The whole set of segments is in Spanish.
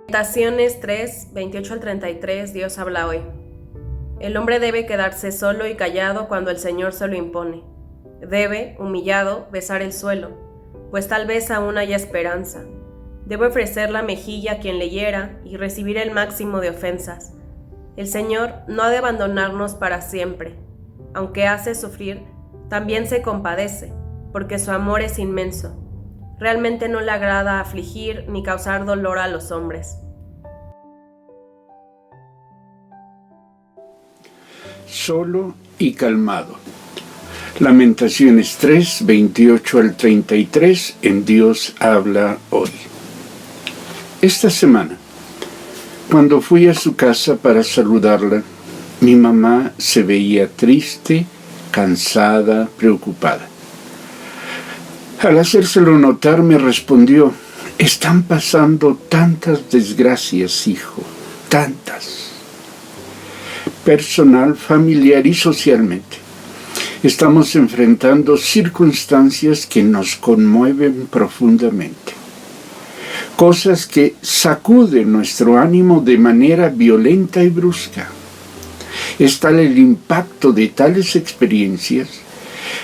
Lamentaciones 3, 28 al 33, Dios habla hoy. El hombre debe quedarse solo y callado cuando el Señor se lo impone. Debe, humillado, besar el suelo, pues tal vez aún haya esperanza. Debe ofrecer la mejilla a quien le hiera y recibir el máximo de ofensas. El Señor no ha de abandonarnos para siempre. Aunque hace sufrir, también se compadece, porque su amor es inmenso. Realmente no le agrada afligir ni causar dolor a los hombres. Solo y calmado. Lamentaciones 3, 28 al 33, en Dios habla hoy. Esta semana, cuando fui a su casa para saludarla, mi mamá se veía triste, cansada, preocupada. Al hacérselo notar me respondió: están pasando tantas desgracias, hijo, tantas. Personal, familiar y socialmente. Estamos enfrentando circunstancias que nos conmueven profundamente. Cosas que sacuden nuestro ánimo de manera violenta y brusca. Es tal el impacto de tales experiencias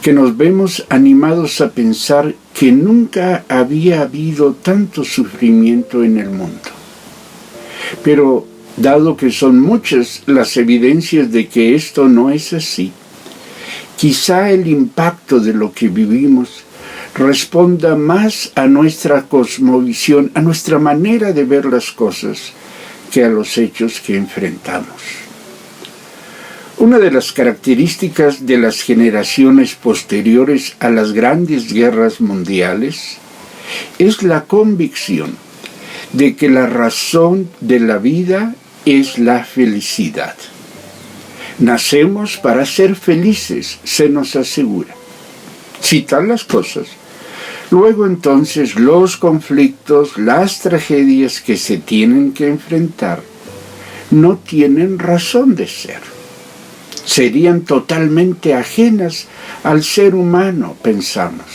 que nos vemos animados a pensar que nunca había habido tanto sufrimiento en el mundo. Pero, dado que son muchas las evidencias de que esto no es así, quizá el impacto de lo que vivimos responda más a nuestra cosmovisión, a nuestra manera de ver las cosas, que a los hechos que enfrentamos. Una de las características de las generaciones posteriores a las grandes guerras mundiales es la convicción de que la razón de la vida es la felicidad. Nacemos para ser felices, se nos asegura. Si tal las cosas, luego entonces los conflictos, las tragedias que se tienen que enfrentar, no tienen razón de ser. Serían totalmente ajenas al ser humano, pensamos.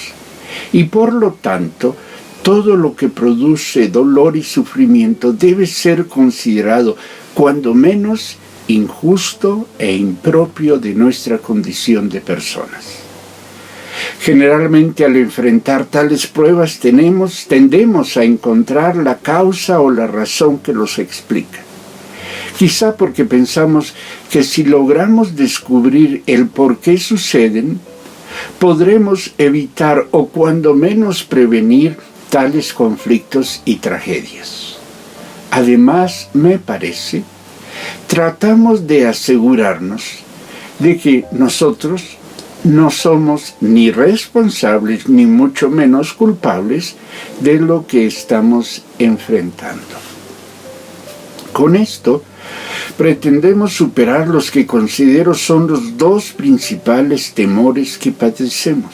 Y por lo tanto, todo lo que produce dolor y sufrimiento debe ser considerado, cuando menos, injusto e impropio de nuestra condición de personas. Generalmente, al enfrentar tales pruebas tendemos a encontrar la causa o la razón que los explica. Quizá porque pensamos que si logramos descubrir el por qué suceden, podremos evitar o cuando menos prevenir tales conflictos y tragedias. Además, me parece, tratamos de asegurarnos de que nosotros no somos ni responsables ni mucho menos culpables de lo que estamos enfrentando. Con esto, pretendemos superar los que considero son los dos principales temores que padecemos.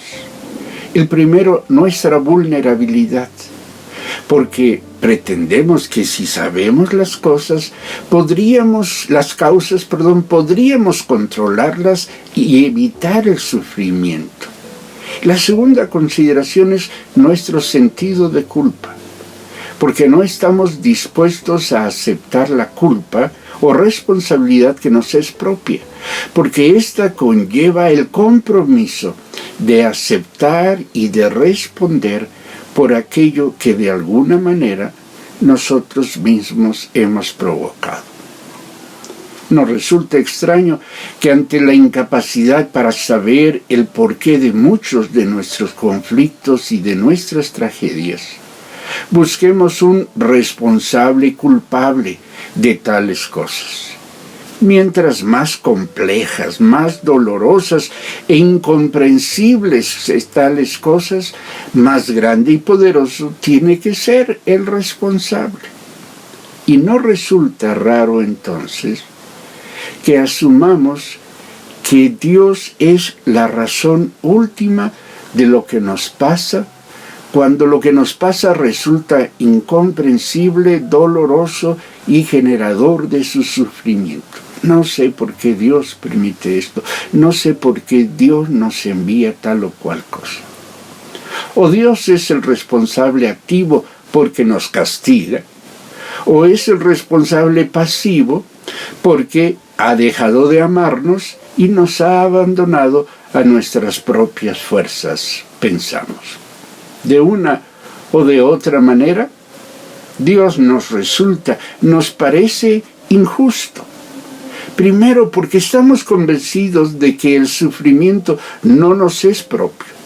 El primero, nuestra vulnerabilidad, porque pretendemos que si sabemos las causas, podríamos controlarlas y evitar el sufrimiento. La segunda consideración es nuestro sentido de culpa, porque no estamos dispuestos a aceptar la culpa o responsabilidad que nos es propia, porque ésta conlleva el compromiso de aceptar y de responder por aquello que de alguna manera nosotros mismos hemos provocado. Nos resulta extraño que ante la incapacidad para saber el porqué de muchos de nuestros conflictos y de nuestras tragedias, busquemos un responsable culpable de tales cosas. Mientras más complejas, más dolorosas e incomprensibles tales cosas, más grande y poderoso tiene que ser el responsable. Y no resulta raro entonces que asumamos que Dios es la razón última de lo que nos pasa, cuando lo que nos pasa resulta incomprensible, doloroso y generador de su sufrimiento. No sé por qué Dios permite esto. No sé por qué Dios nos envía tal o cual cosa. O Dios es el responsable activo porque nos castiga, o es el responsable pasivo porque ha dejado de amarnos y nos ha abandonado a nuestras propias fuerzas, pensamos. De una o de otra manera, Dios nos parece injusto. Primero, porque estamos convencidos de que el sufrimiento no nos es propio.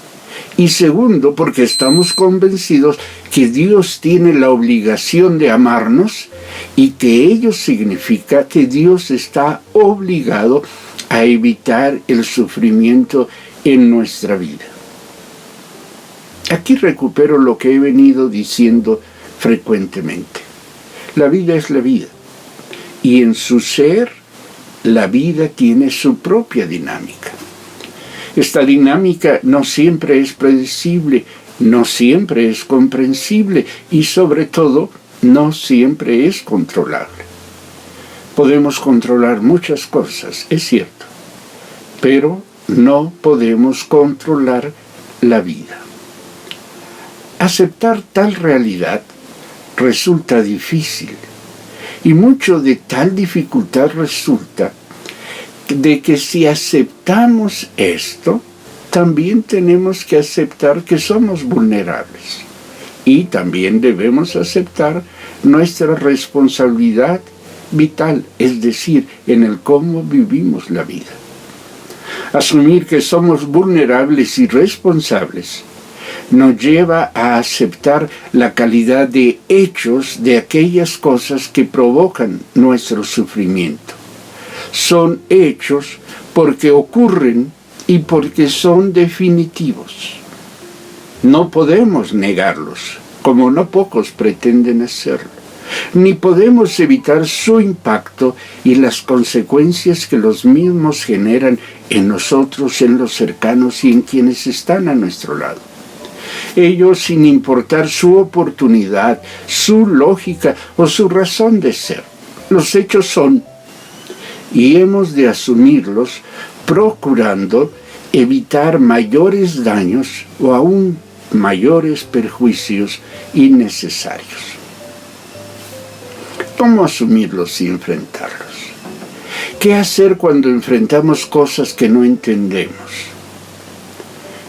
Y segundo, porque estamos convencidos que Dios tiene la obligación de amarnos y que ello significa que Dios está obligado a evitar el sufrimiento en nuestra vida. Aquí recupero lo que he venido diciendo frecuentemente. La vida es la vida, y en su ser, la vida tiene su propia dinámica. Esta dinámica no siempre es predecible, no siempre es comprensible y sobre todo no siempre es controlable. Podemos controlar muchas cosas, es cierto, pero no podemos controlar la vida. Aceptar tal realidad resulta difícil y mucho de tal dificultad resulta de que si aceptamos esto, también tenemos que aceptar que somos vulnerables y también debemos aceptar nuestra responsabilidad vital, es decir, en el cómo vivimos la vida. Asumir que somos vulnerables y responsables nos lleva a aceptar la calidad de hechos de aquellas cosas que provocan nuestro sufrimiento. Son hechos porque ocurren y porque son definitivos. No podemos negarlos, como no pocos pretenden hacerlo, ni podemos evitar su impacto y las consecuencias que los mismos generan en nosotros, en los cercanos y en quienes están a nuestro lado. Ellos, sin importar su oportunidad, su lógica o su razón de ser. Los hechos son, y hemos de asumirlos procurando evitar mayores daños o aún mayores perjuicios innecesarios. ¿Cómo asumirlos y enfrentarlos? ¿Qué hacer cuando enfrentamos cosas que no entendemos?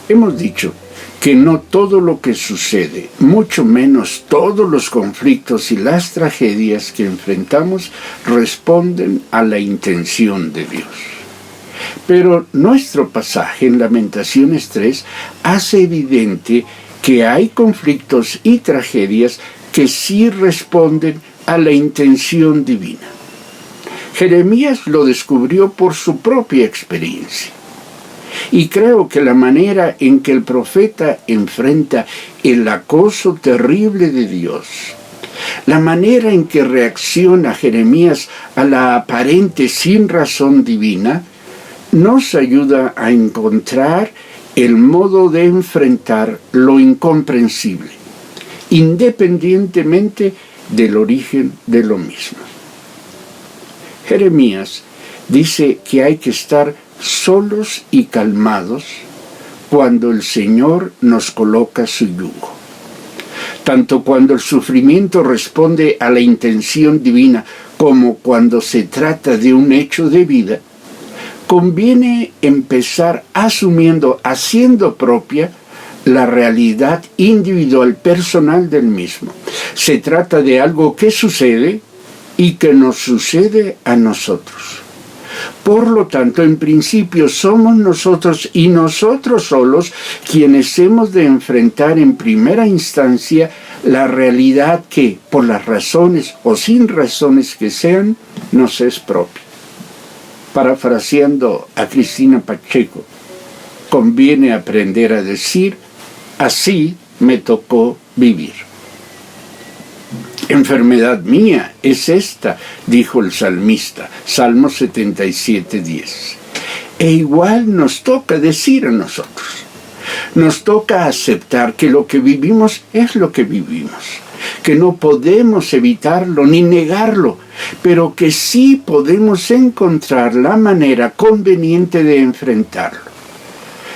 Hemos dicho que no todo lo que sucede, mucho menos todos los conflictos y las tragedias que enfrentamos, responden a la intención de Dios. Pero nuestro pasaje en Lamentaciones 3 hace evidente que hay conflictos y tragedias que sí responden a la intención divina. Jeremías lo descubrió por su propia experiencia. Y creo que la manera en que el profeta enfrenta el acoso terrible de Dios, la manera en que reacciona Jeremías a la aparente sinrazón divina, nos ayuda a encontrar el modo de enfrentar lo incomprensible, independientemente del origen de lo mismo. Jeremías dice que hay que estar solos y calmados cuando el Señor nos coloca su yugo. Tanto cuando el sufrimiento responde a la intención divina como cuando se trata de un hecho de vida, conviene empezar haciendo propia la realidad individual, personal del mismo. Se trata de algo que sucede y que nos sucede a nosotros. Por lo tanto, en principio somos nosotros y nosotros solos quienes hemos de enfrentar en primera instancia la realidad que, por las razones o sin razones que sean, nos es propia. Parafraseando a Cristina Pacheco, conviene aprender a decir, así me tocó vivir. Enfermedad mía es esta, dijo el salmista, Salmo 77:10. E igual nos toca decir a nosotros. Nos toca aceptar que lo que vivimos es lo que vivimos, que no podemos evitarlo ni negarlo, pero que sí podemos encontrar la manera conveniente de enfrentarlo.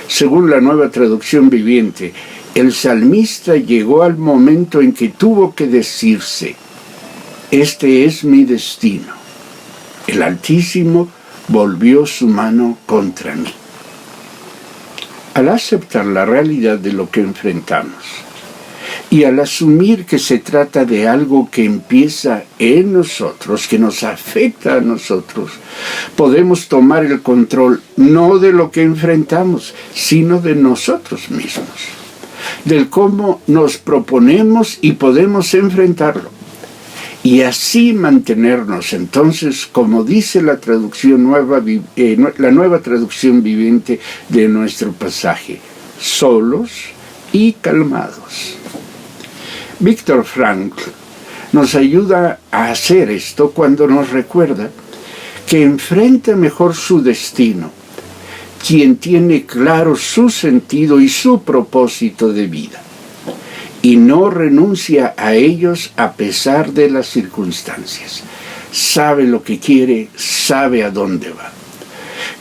Según la Nueva Traducción Viviente, el salmista llegó al momento en que tuvo que decirse, este es mi destino. El Altísimo volvió su mano contra mí. Al aceptar la realidad de lo que enfrentamos y al asumir que se trata de algo que empieza en nosotros, que nos afecta a nosotros, podemos tomar el control no de lo que enfrentamos, sino de nosotros mismos, del cómo nos proponemos y podemos enfrentarlo. Y así mantenernos entonces, como dice la la nueva traducción viviente de nuestro pasaje, solos y calmados. Viktor Frankl nos ayuda a hacer esto cuando nos recuerda que enfrenta mejor su destino quien tiene claro su sentido y su propósito de vida, y no renuncia a ellos a pesar de las circunstancias. Sabe lo que quiere, sabe a dónde va.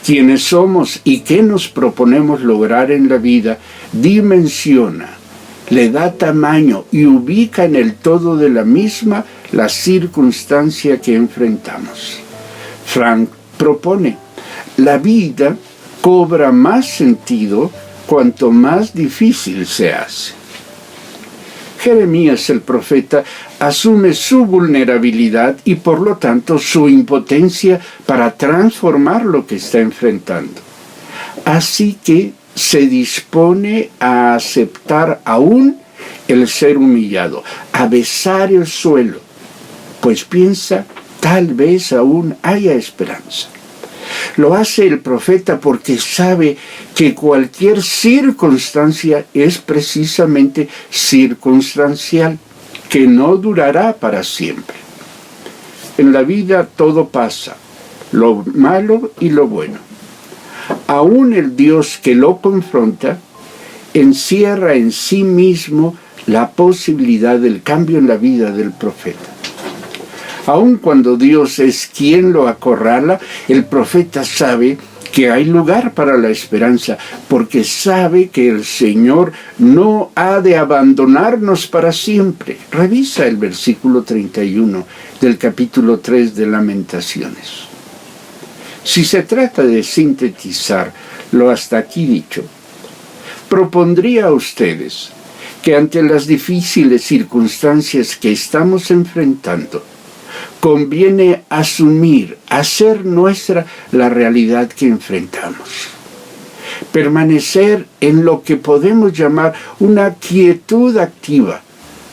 Quienes somos y qué nos proponemos lograr en la vida, dimensiona, le da tamaño y ubica en el todo de la misma la circunstancia que enfrentamos. Frank propone, la vida cobra más sentido cuanto más difícil se hace. Jeremías el profeta asume su vulnerabilidad y por lo tanto su impotencia para transformar lo que está enfrentando. Así que se dispone a aceptar aún el ser humillado, a besar el suelo, pues piensa, tal vez aún haya esperanza. Lo hace el profeta porque sabe que cualquier circunstancia es precisamente circunstancial, que no durará para siempre. En la vida todo pasa, lo malo y lo bueno. Aún el Dios que lo confronta encierra en sí mismo la posibilidad del cambio en la vida del profeta. Aun cuando Dios es quien lo acorrala, el profeta sabe que hay lugar para la esperanza, porque sabe que el Señor no ha de abandonarnos para siempre. Revisa el versículo 31 del capítulo 3 de Lamentaciones. Si se trata de sintetizar lo hasta aquí dicho, propondría a ustedes que ante las difíciles circunstancias que estamos enfrentando, conviene asumir, hacer nuestra la realidad que enfrentamos. Permanecer en lo que podemos llamar una quietud activa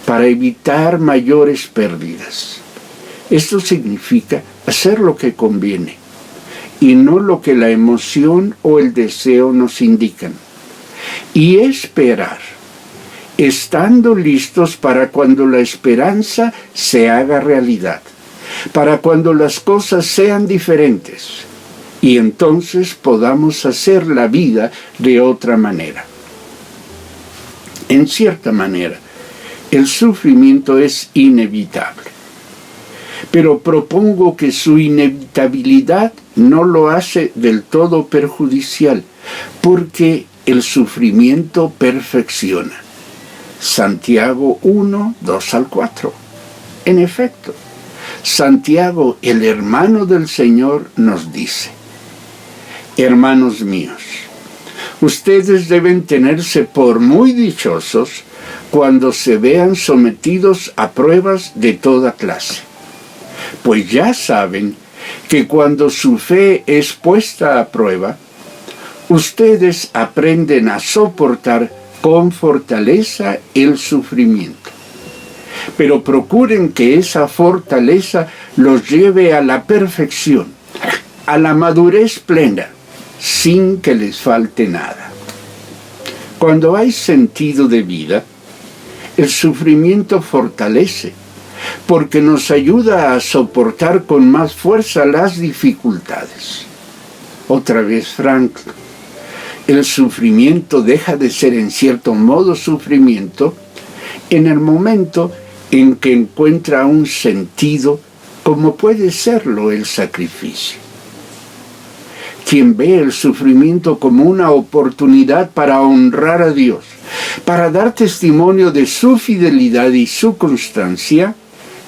para evitar mayores pérdidas. Esto significa hacer lo que conviene y no lo que la emoción o el deseo nos indican. Y esperar, estando listos para cuando la esperanza se haga realidad, para cuando las cosas sean diferentes y entonces podamos hacer la vida de otra manera. En cierta manera, el sufrimiento es inevitable, pero propongo que su inevitabilidad no lo hace del todo perjudicial, porque el sufrimiento perfecciona. Santiago 1, 2 al 4. En efecto, Santiago, el hermano del Señor, nos dice: hermanos míos, ustedes deben tenerse por muy dichosos cuando se vean sometidos a pruebas de toda clase, pues ya saben que cuando su fe es puesta a prueba, ustedes aprenden a soportar con fortaleza el sufrimiento. Pero procuren que esa fortaleza los lleve a la perfección, a la madurez plena, sin que les falte nada. Cuando hay sentido de vida, el sufrimiento fortalece, porque nos ayuda a soportar con más fuerza las dificultades. Otra vez Frank, el sufrimiento deja de ser en cierto modo sufrimiento en el momento en que encuentra un sentido, como puede serlo el sacrificio. Quien ve el sufrimiento como una oportunidad para honrar a Dios, para dar testimonio de su fidelidad y su constancia,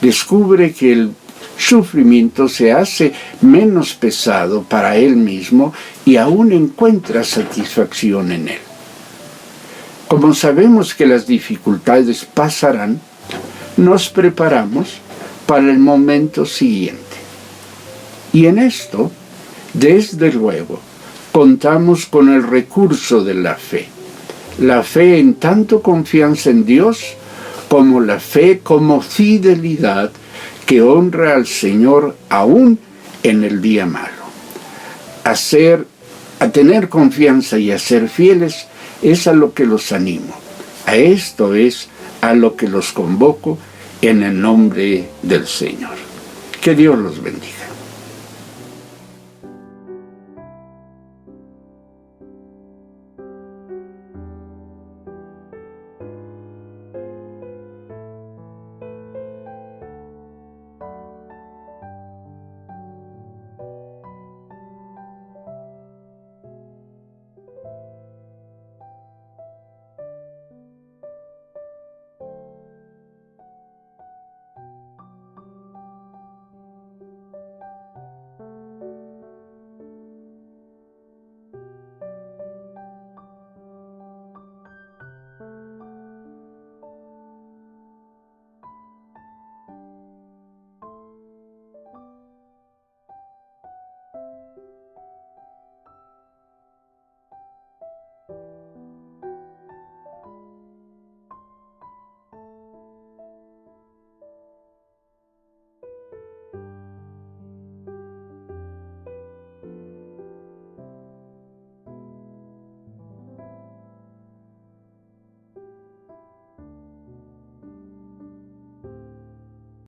descubre que el sufrimiento se hace menos pesado para él mismo y aún encuentra satisfacción en él. Como sabemos que las dificultades pasarán, nos preparamos para el momento siguiente. Y en esto, desde luego, contamos con el recurso de la fe. La fe en tanto confianza en Dios como la fe como fidelidad que honra al Señor aún en el día malo. A tener confianza y a ser fieles es a lo que los animo. A esto es a lo que los convoco en el nombre del Señor. Que Dios los bendiga.